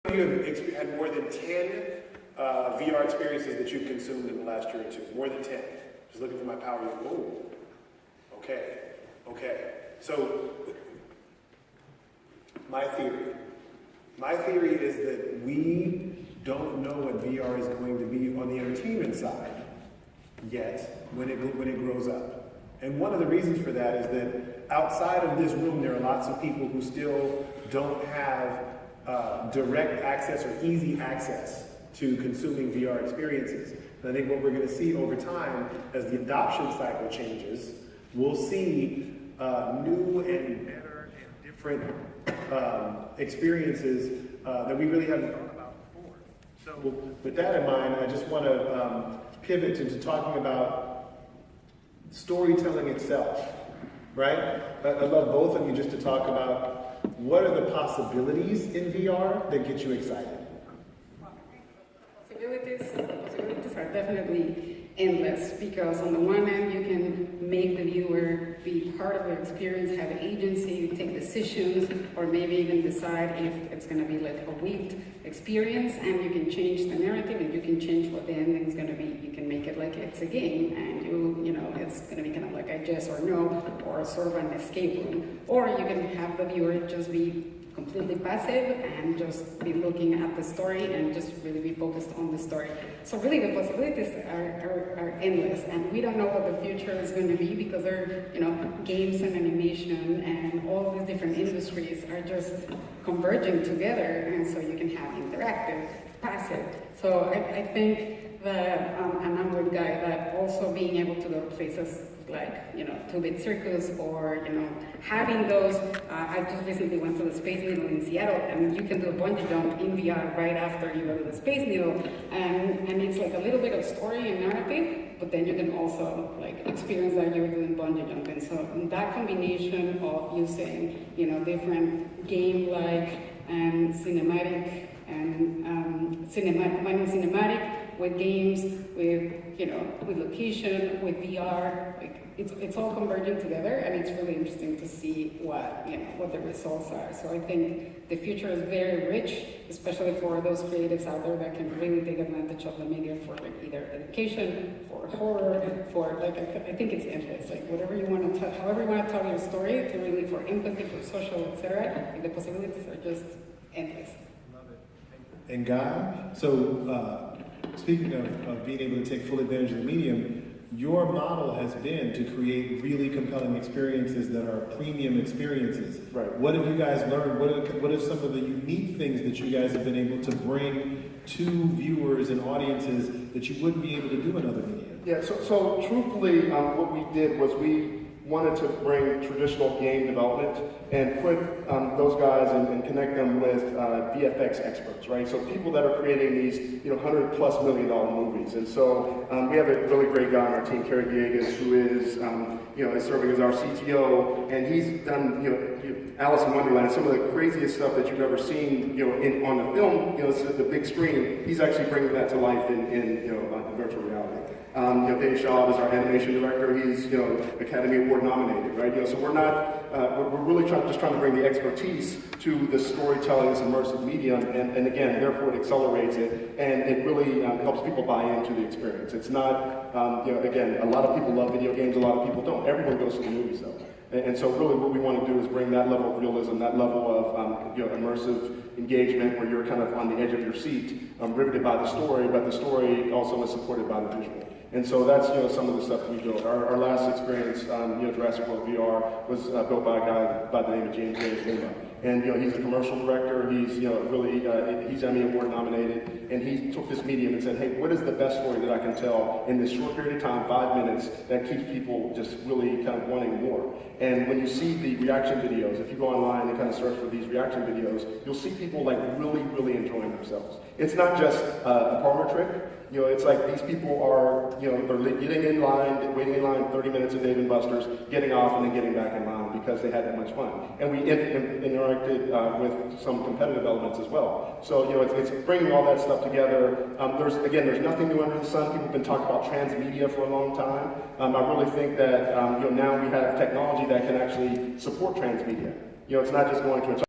You have had more than 10 VR experiences that you've consumed in the last year or two. More than 10. Just looking for my power. Oh, okay. So, my theory is that we don't know what VR is going to be on the entertainment side yet when it grows up. And one of the reasons for that is that outside of this room, there are lots of people who still don't have direct access or easy access to consuming VR experiences. And I think what we're going to see over time, as the adoption cycle changes, we'll see new and better and different experiences that we really haven't thought about before. So with that in mind, I just want to pivot into talking about storytelling itself, right? I'd love both of you just to talk about what are the possibilities in VR that get you excited? Possibilities are definitely endless, because on the one hand you can make the viewer be part of the experience, have agency, take decisions, or maybe even decide if it's going to be like a weaved experience, and you can change the narrative and you can change what the ending is going to be. You can make it like it's a game, and you know it's going to be kind of like a yes or no, or sort of an escape room, or you can have the viewer just be completely passive and just be looking at the story and just really be focused on the story. So really the possibilities are endless, and we don't know what the future is going to be, because there are, games and animation and all these different industries are just converging together, and so you can have interactive, passive. So I think that, and I'm with Guy, that also being able to go to places like, 2-Bit Circus, or, having those, I just recently went to the Space Needle in Seattle, and you can do a bungee jump in VR right after you go to the Space Needle, and it's like a little bit of story and narrative, but then you can also experience that you're doing bungee jumping. So that combination of using, different game-like and cinematic combining cinematic with games, with with location, with VR, it's all converging together, and it's really interesting to see what the results are. So I think the future is very rich, especially for those creatives out there that can really take advantage of the media for either education, for horror, for I think it's endless. Whatever you want to tell, however you want to tell your story, to really for empathy, for social, etc. The possibilities are just endless. And Guy, so speaking of being able to take full advantage of the medium, your model has been to create really compelling experiences that are premium experiences. Right. What have you guys learned? What are some of the unique things that you guys have been able to bring to viewers and audiences that you wouldn't be able to do in other media? Yeah, so truthfully, what we did was we wanted to bring traditional game development and put those guys and connect them with VFX experts, right? So people that are creating these, $100+ million movies. And so we have a really great guy on our team, Kerry Villegas, who is, is serving as our CTO, and he's done, Alice in Wonderland, some of the craziest stuff that you've ever seen, on the film, the big screen. He's actually bringing that to life in virtual reality. Dave Shaw is our animation director. He's, Academy Award nominated, right? So we're not, we're really trying to bring the expertise to the storytelling, this immersive medium, and again, therefore it accelerates it, and it really helps people buy into the experience. It's not, again, a lot of people love video games, a lot of people don't. Everyone goes to the movies though. And so really what we want to do is bring that level of realism, that level of immersive engagement where you're kind of on the edge of your seat, riveted by the story, but the story also is supported by the visual. And so that's some of the stuff we built. Our last experience, Jurassic World VR, was built by a guy by the name of James Lima. And he's a commercial director. He's really he's Emmy Award nominated. And he took this medium and said, hey, what is the best story that I can tell in this short period of time, 5 minutes, that keeps people just really kind of wanting more? And when you see the reaction videos, if you go online and kind of search for these reaction videos, you'll see people really, really enjoying themselves. It's not just a parlor trick. It's like these people are, they're getting in line, waiting in line 30 minutes at Dave & Buster's, getting off and then getting back in line because they had that much fun. And we interacted with some competitive elements as well. So, it's bringing all that stuff together. There's nothing new under the sun. People have been talking about transmedia for a long time. I really think that, now we have technology that can actually support transmedia. It's not just going to a